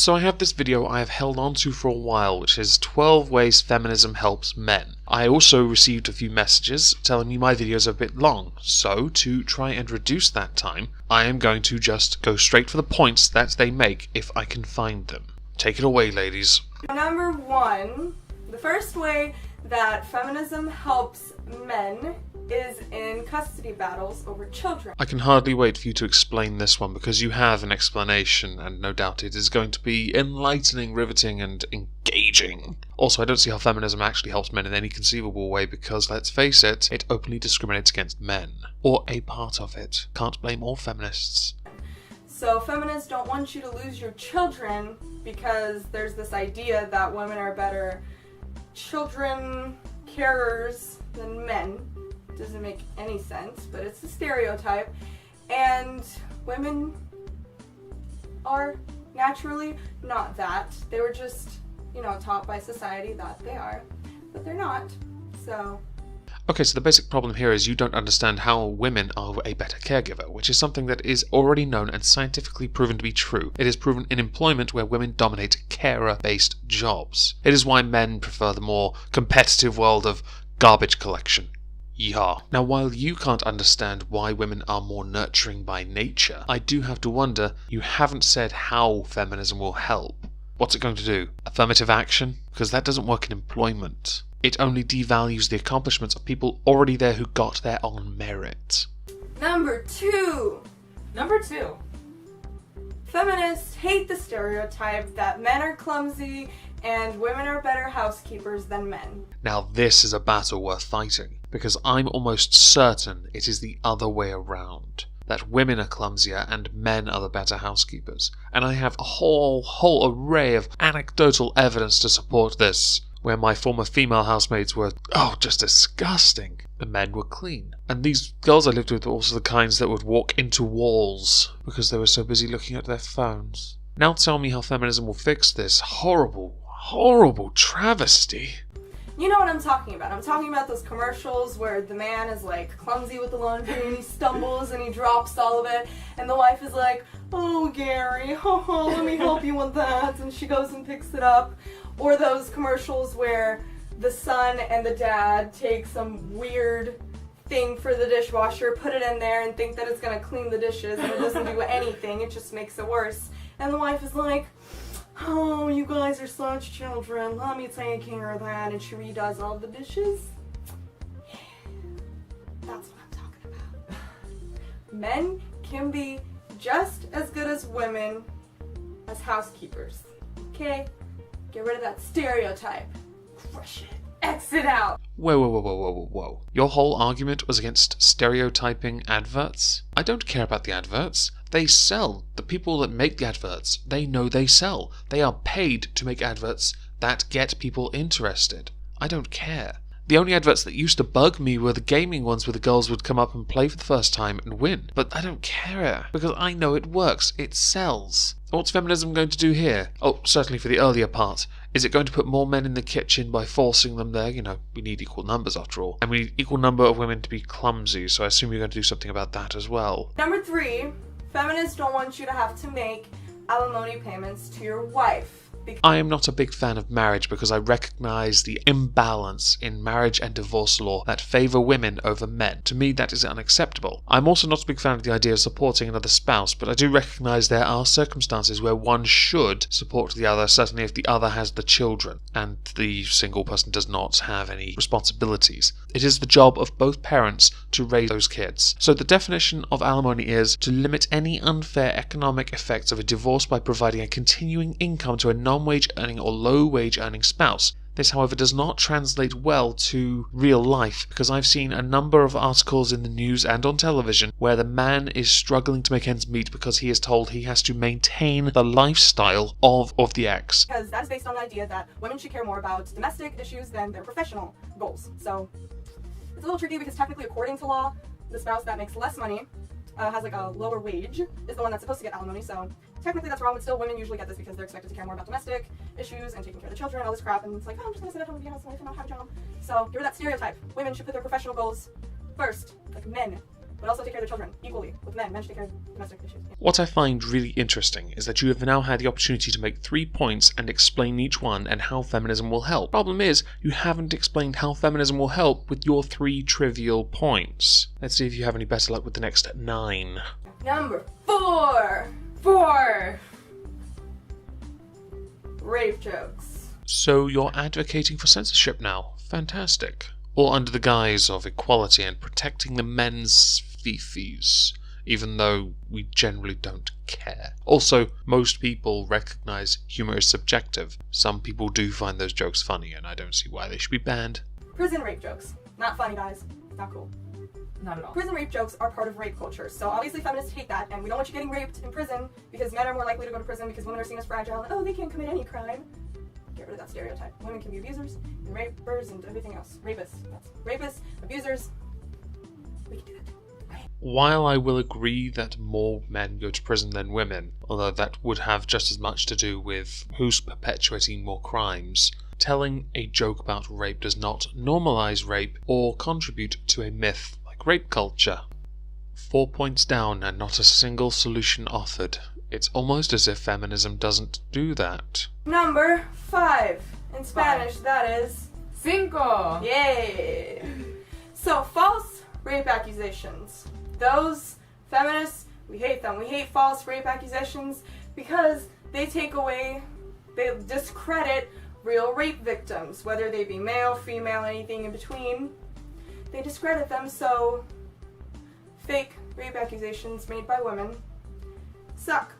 So I have this video I have held on to for a while, which is 12 ways feminism helps men. I also received a few messages telling me my videos are a bit long, so to try and reduce that time, I am going to just go straight for the points that they make if I can find them. Take it away, ladies. Number 1, the first way that feminism helps men is in custody battles over children. I can hardly wait for you to explain this one because you have an explanation and no doubt it is going to be enlightening, riveting and engaging. Also, I don't see how feminism actually helps men in any conceivable way because, let's face it, it openly discriminates against men. Or a part of it. Can't blame all feminists. So feminists don't want you to lose your children because there's this idea that women are better children carers than men. Doesn't make any sense, but it's a stereotype, and women are naturally not that. They were just, taught by society that they are, but they're not, so... Okay, so the basic problem here is you don't understand how women are a better caregiver, which is something that is already known and scientifically proven to be true. It is proven in employment where women dominate carer-based jobs. It is why men prefer the more competitive world of garbage collection. Yeehaw. Now, while you can't understand why women are more nurturing by nature, I do have to wonder, you haven't said how feminism will help. What's it going to do? Affirmative action? Because that doesn't work in employment. It only devalues the accomplishments of people already there who got there on merit. Number 2. Feminists hate the stereotype that men are clumsy and women are better housekeepers than men. Now this is a battle worth fighting, because I'm almost certain it is the other way around. That women are clumsier and men are the better housekeepers. And I have a whole array of anecdotal evidence to support this, where my former female housemates were, just disgusting. The men were clean. And these girls I lived with were also the kinds that would walk into walls because they were so busy looking at their phones. Now tell me how feminism will fix this horrible travesty. You know what I'm talking about. I'm talking about those commercials where the man is like clumsy with the laundry and he stumbles and he drops all of it and the wife is like, "Oh Gary, let me help you with that," and she goes and picks it up. Or those commercials where the son and the dad take some weird thing for the dishwasher, put it in there and think that it's going to clean the dishes and it doesn't do anything, it just makes it worse. And the wife is like, "Oh, you guys are such children, let me take care of that," and she redoes all the dishes. Yeah, that's what I'm talking about. Men can be just as good as women as housekeepers, okay? Get rid of that stereotype. Crush it. Exit out. Whoa. Your whole argument was against stereotyping adverts? I don't care about the adverts. They sell. The people that make the adverts, they know they sell. They are paid to make adverts that get people interested. I don't care. The only adverts that used to bug me were the gaming ones where the girls would come up and play for the first time and win. But I don't care, because I know it works. It sells. What's feminism going to do here? Oh, certainly for the earlier part. Is it going to put more men in the kitchen by forcing them there? We need equal numbers after all. And we need equal number of women to be clumsy, so I assume you're going to do something about that as well. Number 3, feminists don't want you to have to make alimony payments to your wife. I am not a big fan of marriage because I recognize the imbalance in marriage and divorce law that favor women over men. To me, that is unacceptable. I'm also not a big fan of the idea of supporting another spouse, but I do recognize there are circumstances where one should support the other, certainly if the other has the children and the single person does not have any responsibilities. It is the job of both parents to raise those kids. So the definition of alimony is to limit any unfair economic effects of a divorce by providing a continuing income to a non-wage earning or low-wage earning spouse. This, however, does not translate well to real life because I've seen a number of articles in the news and on television where the man is struggling to make ends meet because he is told he has to maintain the lifestyle of the ex. Because that's based on the idea that women should care more about domestic issues than their professional goals. So it's a little tricky because technically, according to law, the spouse that makes less money has like a lower wage is the one that's supposed to get alimony, so technically that's wrong, but still women usually get this because they're expected to care more about domestic issues and taking care of the children and all this crap, and it's like, I'm just gonna sit at home and be a housewife and not have a job. So get rid of that stereotype. Women should put their professional goals first, like men but also take care of their children equally with men. Men should take care of domestic issues. What I find really interesting is that you have now had the opportunity to make 3 points and explain each one and how feminism will help. Problem is, you haven't explained how feminism will help with your 3 trivial points. Let's see if you have any better luck with the next 9. Number 4. Rape jokes. So you're advocating for censorship now. Fantastic. All under the guise of equality and protecting the men's fifis, even though we generally don't care. Also, most people recognize humor is subjective. Some people do find those jokes funny, and I don't see why they should be banned. Prison rape jokes. Not funny, guys. Not cool. Not at all. Prison rape jokes are part of rape culture, so obviously feminists hate that, and we don't want you getting raped in prison because men are more likely to go to prison because women are seen as fragile and, oh, they can't commit any crime. Get rid of that stereotype. Women can be abusers and rapers and everything else. Rapists, abusers. We can do that. While I will agree that more men go to prison than women, although that would have just as much to do with who's perpetuating more crimes, telling a joke about rape does not normalize rape or contribute to a myth like rape culture. 4 points down and not a single solution offered. It's almost as if feminism doesn't do that. Number 5. In Spanish, that is... Cinco! Yay! So, false rape accusations. Those feminists, we hate them. We hate false rape accusations because they discredit real rape victims, whether they be male, female, anything in between. They discredit them, so fake rape accusations made by women suck.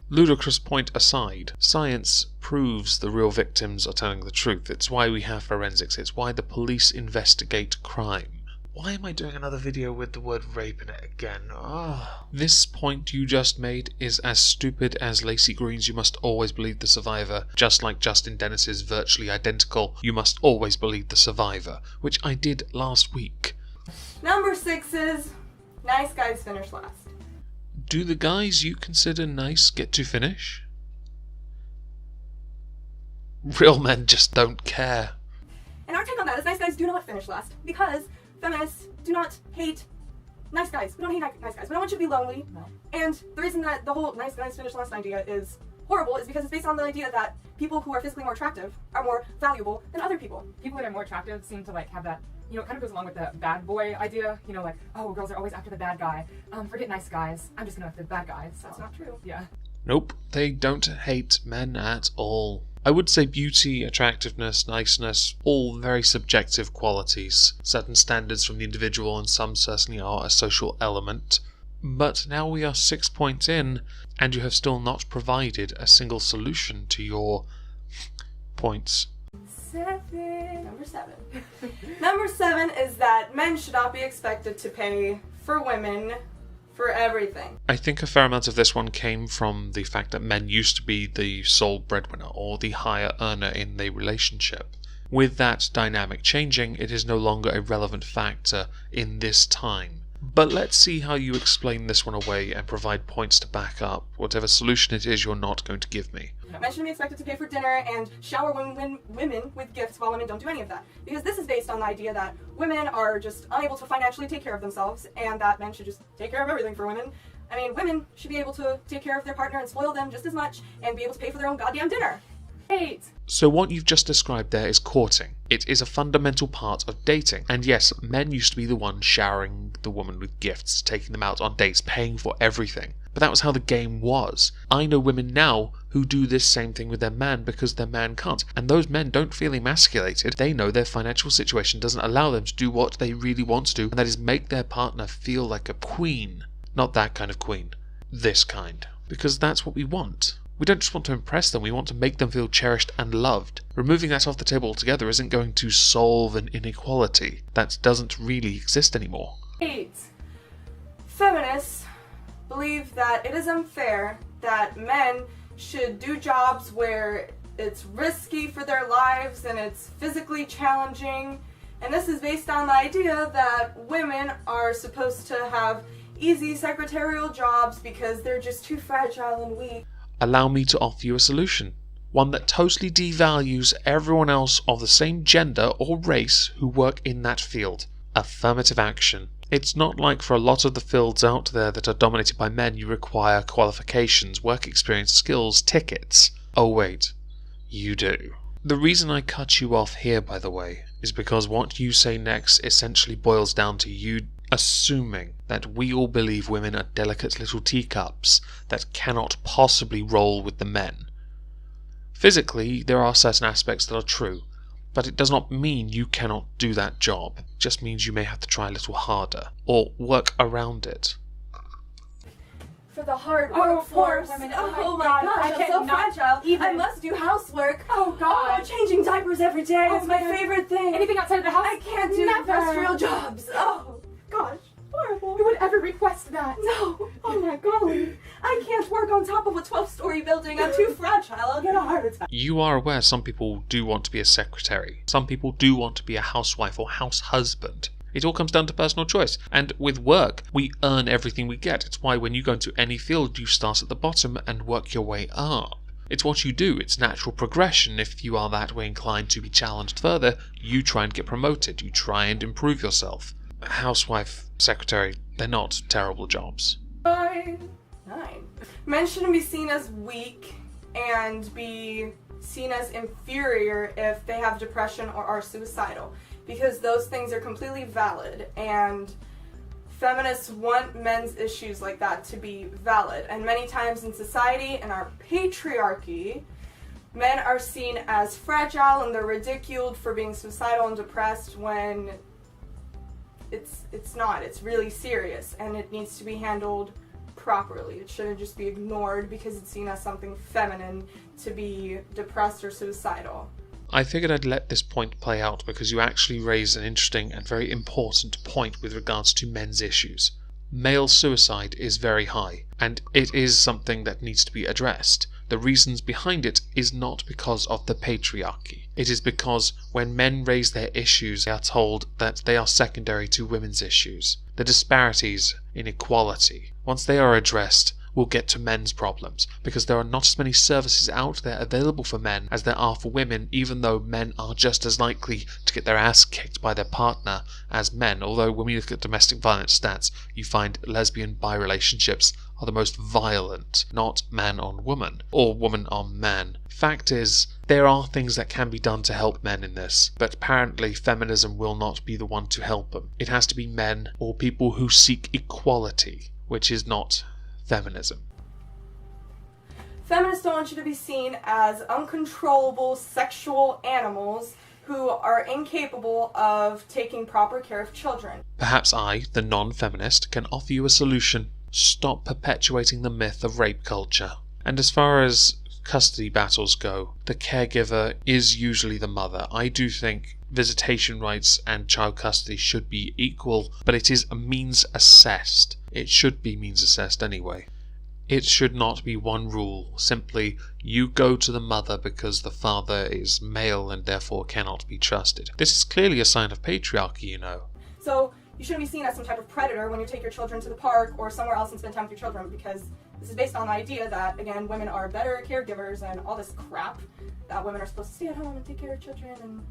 Ludicrous point aside, science proves the real victims are telling the truth. It's why we have forensics. It's why the police investigate crime. Why am I doing another video with the word rape in it again? This point you just made is as stupid as Lacey Green's "You must always believe the survivor," just like Justin Dennis's virtually identical "You must always believe the survivor," which I did last week. Number 6 is nice guys finish last. Do the guys you consider nice get to finish? Real men just don't care. And our take on that is nice guys do not finish last because feminists do not hate nice guys. We don't hate nice guys. We don't want you to be lonely. No. And the reason that the whole nice guys finish last idea is horrible is because it's based on the idea that people who are physically more attractive are more valuable than other people. People that are more attractive seem to have that, it kind of goes along with the bad boy idea, oh, girls are always after the bad guy. Forget nice guys. I'm just gonna after the bad guys. So. That's not true. Yeah. Nope, they don't hate men at all. I would say beauty, attractiveness, niceness, all very subjective qualities. Certain standards from the individual and some certainly are a social element. But now we are 6 points in, and you have still not provided a single solution to your points. Number 7. Number 7 is that men should not be expected to pay for women for everything. I think a fair amount of this one came from the fact that men used to be the sole breadwinner or the higher earner in the relationship. With that dynamic changing, it is no longer a relevant factor in this time. But let's see how you explain this one away and provide points to back up whatever solution it is you're not going to give me. Men shouldn't be expected to pay for dinner and shower women with gifts while women don't do any of that. Because this is based on the idea that women are just unable to financially take care of themselves and that men should just take care of everything for women. I mean, women should be able to take care of their partner and spoil them just as much and be able to pay for their own goddamn dinner. Hate! So what you've just described there is courting. It is a fundamental part of dating. And yes, men used to be the ones showering the woman with gifts, taking them out on dates, paying for everything. But that was how the game was. I know women now who do this same thing with their man because their man can't. And those men don't feel emasculated. They know their financial situation doesn't allow them to do what they really want to do, and that is make their partner feel like a queen. Not that kind of queen. This kind. Because that's what we want. We don't just want to impress them, we want to make them feel cherished and loved. Removing that off the table altogether isn't going to solve an inequality. That doesn't really exist anymore. 8. Feminists believe that it is unfair that men should do jobs where it's risky for their lives and it's physically challenging. And this is based on the idea that women are supposed to have easy secretarial jobs because they're just too fragile and weak. Allow me to offer you a solution. One that totally devalues everyone else of the same gender or race who work in that field. Affirmative action. It's not like for a lot of the fields out there that are dominated by men you require qualifications, work experience, skills, tickets. Oh wait, you do. The reason I cut you off here, by the way, is because what you say next essentially boils down to you assuming that we all believe women are delicate little teacups that cannot possibly roll with the men. Physically, there are certain aspects that are true, but it does not mean you cannot do that job. It just means you may have to try a little harder, or work around it. For the hard Oh, workforce. poor women. Oh my God, gosh, I I'm so cannot fragile. even- I must do housework. Oh, God. Changing diapers every day. Oh, It's my my God. favorite thing. Anything outside of the house? I can't do Never. industrial jobs. Oh gosh, horrible. Who would ever request that? No. Oh my golly. I can't work on top of a 12-story building. I'm too fragile. I'll get a heart attack. You are aware some people do want to be a secretary. Some people do want to be a housewife or house husband. It all comes down to personal choice. And with work, we earn everything we get. It's why when you go into any field, you start at the bottom and work your way up. It's what you do. It's natural progression. If you are that way inclined to be challenged further, you try and get promoted. You try and improve yourself. Housewife, secretary, they're not terrible jobs. 9. Men shouldn't be seen as weak and be seen as inferior if they have depression or are suicidal, because those things are completely valid, and feminists want men's issues like that to be valid. And many times in society, in our patriarchy, men are seen as fragile and they're ridiculed for being suicidal and depressed when it's not. It's really serious and it needs to be handled properly. It shouldn't just be ignored because it's seen as something feminine to be depressed or suicidal. I figured I'd let this point play out because you actually raise an interesting and very important point with regards to men's issues. Male suicide is very high, and it is something that needs to be addressed. The reasons behind it is not because of the patriarchy. It is because when men raise their issues, they are told that they are secondary to women's issues. The disparities in equality, once they are addressed, will get to men's problems, because there are not as many services out there available for men as there are for women, even though men are just as likely to get their ass kicked by their partner as men. Although when we look at domestic violence stats, you find lesbian bi relationships are the most violent, not man on woman, or woman on man. Fact is, there are things that can be done to help men in this, but apparently feminism will not be the one to help them. It has to be men or people who seek equality, which is not feminism. Feminists don't want you to be seen as uncontrollable sexual animals who are incapable of taking proper care of children. Perhaps I, the non-feminist, can offer you a solution. Stop perpetuating the myth of rape culture. And as far as custody battles go, the caregiver is usually the mother. I do think visitation rights and child custody should be equal, but it is a means assessed. It should be means assessed anyway. It should not be one rule, simply you go to the mother because the father is male and therefore cannot be trusted. This is clearly a sign of patriarchy, you know. So you shouldn't be seen as some type of predator when you take your children to the park or somewhere else and spend time with your children, because this is based on the idea that, again, women are better caregivers and all this crap, that women are supposed to stay at home and take care of children and...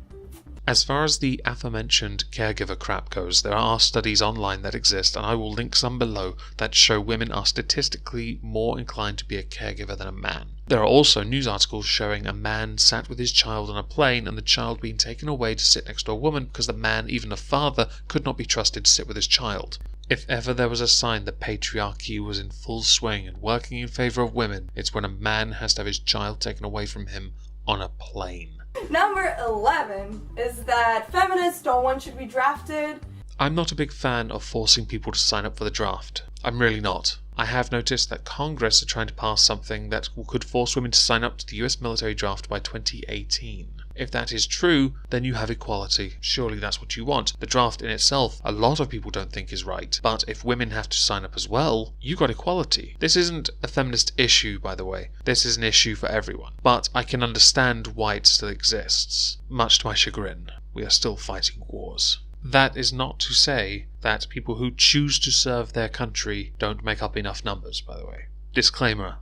As far as the aforementioned caregiver crap goes, there are studies online that exist, and I will link some below, that show women are statistically more inclined to be a caregiver than a man. There are also news articles showing a man sat with his child on a plane and the child being taken away to sit next to a woman because the man, even a father, could not be trusted to sit with his child. If ever there was a sign that patriarchy was in full swing and working in favour of women, it's when a man has to have his child taken away from him on a plane. Number 11 is that feminists don't want you to be drafted. I'm not a big fan of forcing people to sign up for the draft. I'm really not. I have noticed that Congress are trying to pass something that could force women to sign up to the US military draft by 2018. If that is true, then you have equality. Surely that's what you want. The draft in itself, a lot of people don't think is right. But if women have to sign up as well, you got equality. This isn't a feminist issue, by the way. This is an issue for everyone. But I can understand why it still exists. Much to my chagrin, we are still fighting wars. That is not to say that people who choose to serve their country don't make up enough numbers, by the way. Disclaimer.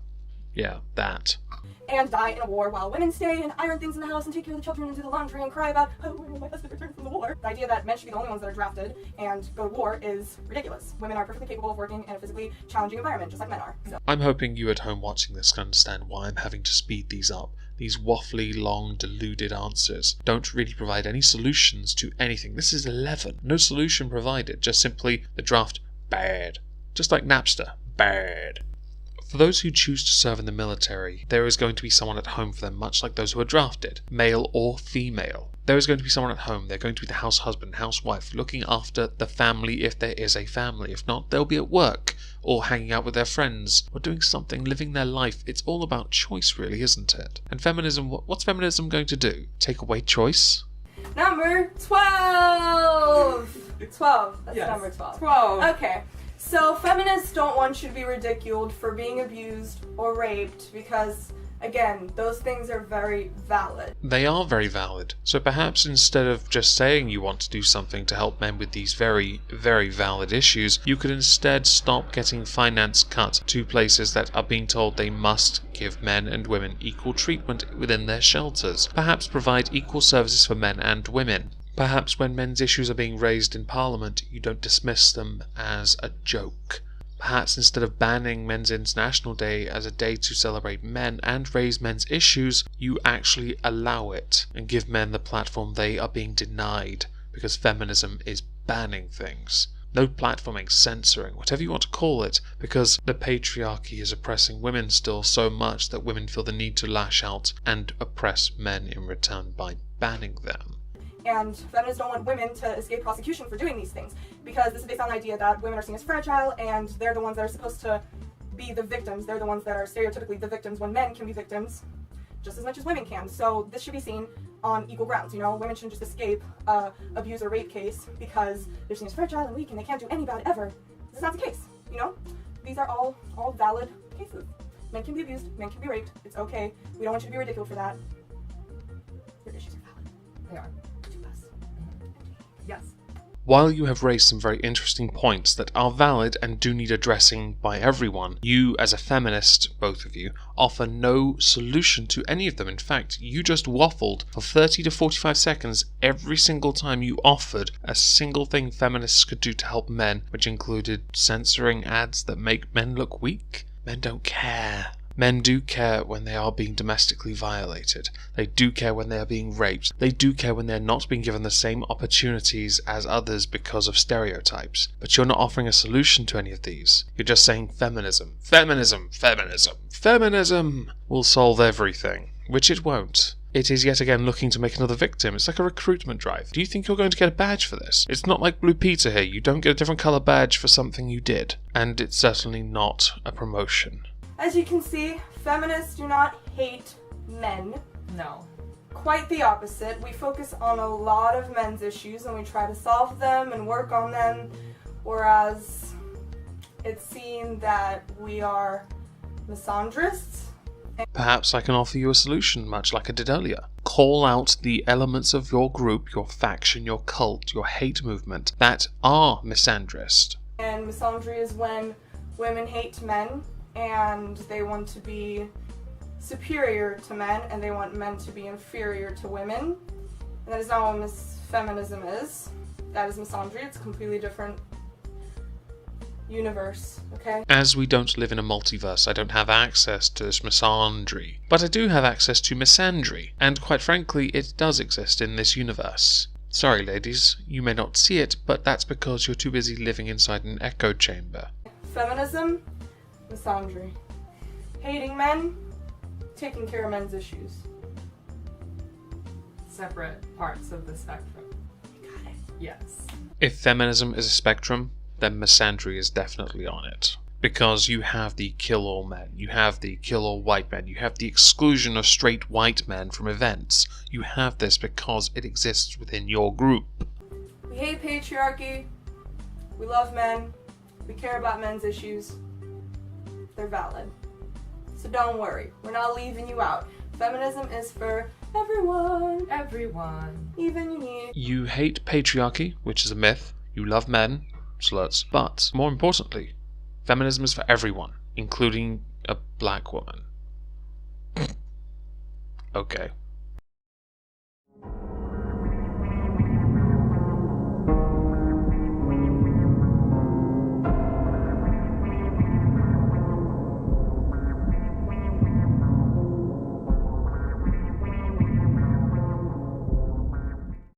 Yeah, that. And die in a war while women stay and iron things in the house and take care of the children and do the laundry and cry about, oh, when will my husband return from the war? The idea that men should be the only ones that are drafted and go to war is ridiculous. Women are perfectly capable of working in a physically challenging environment, just like men are. So. I'm hoping you at home watching this can understand why I'm having to speed these up. These waffly, long, deluded answers don't really provide any solutions to anything. This is 11. No solution provided, just simply the draft bad. Just like Napster, bad. For those who choose to serve in the military, there is going to be someone at home for them, much like those who are drafted, male or female. There is going to be someone at home. They're going to be the house husband, housewife, looking after the family if there is a family. If not, they'll be at work, or hanging out with their friends, or doing something, living their life. It's all about choice, really, isn't it? And feminism, what's feminism going to do? Take away choice? Number 12! 12. That's Yes. number 12. 12. Okay. So feminists don't want you to be ridiculed for being abused or raped because, again, those things are very valid. They are very valid. So perhaps instead of just saying you want to do something to help men with these very, very valid issues, you could instead stop getting finance cut to places that are being told they must give men and women equal treatment within their shelters. Perhaps provide equal services for men and women. Perhaps when men's issues are being raised in Parliament, you don't dismiss them as a joke. Perhaps instead of banning Men's International Day as a day to celebrate men and raise men's issues, you actually allow it and give men the platform they are being denied because feminism is banning things. No platforming, censoring, whatever you want to call it, because the patriarchy is oppressing women still so much that women feel the need to lash out and oppress men in return by banning them. And feminists don't want women to escape prosecution for doing these things because this is based on the idea that women are seen as fragile and they're the ones that are supposed to be the victims. They're the ones that are stereotypically the victims when men can be victims just as much as women can. So this should be seen on equal grounds. You know, women shouldn't just escape abuse or rape case because they're seen as fragile and weak and they can't do any bad ever. This is not the case. You know, these are all valid cases. Men can be abused, men can be raped. It's okay. We don't want you to be ridiculed for that. Your issues are valid. They are. Yes. While you have raised some very interesting points that are valid and do need addressing by everyone, you as a feminist, both of you, offer no solution to any of them. In fact, you just waffled for 30 to 45 seconds every single time you offered a single thing feminists could do to help men, which included censoring ads that make men look weak. Men don't care. Men do care when they are being domestically violated. They do care when they are being raped. They do care when they are not being given the same opportunities as others because of stereotypes. But you're not offering a solution to any of these. You're just saying feminism, feminism, feminism, feminism will solve everything, which it won't. It is yet again looking to make another victim. It's like a recruitment drive. Do you think you're going to get a badge for this? It's not like Blue Peter here. You don't get a different colour badge for something you did. And it's certainly not a promotion. As you can see, feminists do not hate men. No. Quite the opposite. We focus on a lot of men's issues and we try to solve them and work on them, whereas it's seen that we are misandrists. Perhaps I can offer you a solution, much like I did earlier. Call out the elements of your group, your faction, your cult, your hate movement that are misandrist. And misandry is when women hate men and they want to be superior to men and they want men to be inferior to women. And that is not what feminism is. That is misandry. It's a completely different universe, okay? As we don't live in a multiverse, I don't have access to this misandry. But I do have access to misandry, and quite frankly, it does exist in this universe. Sorry ladies, you may not see it, but that's because you're too busy living inside an echo chamber. Feminism, misandry. Hating men, taking care of men's issues. Separate parts of the spectrum. You got it. Yes. If feminism is a spectrum, then misandry is definitely on it. Because you have the kill all men, you have the kill all white men, you have the exclusion of straight white men from events. You have this because it exists within your group. We hate patriarchy, we love men, we care about men's issues. They're valid. So don't worry, we're not leaving you out. Feminism is for everyone. Everyone. Even you need. You hate patriarchy, which is a myth. You love men, sluts. But, more importantly, feminism is for everyone, including a black woman. Okay.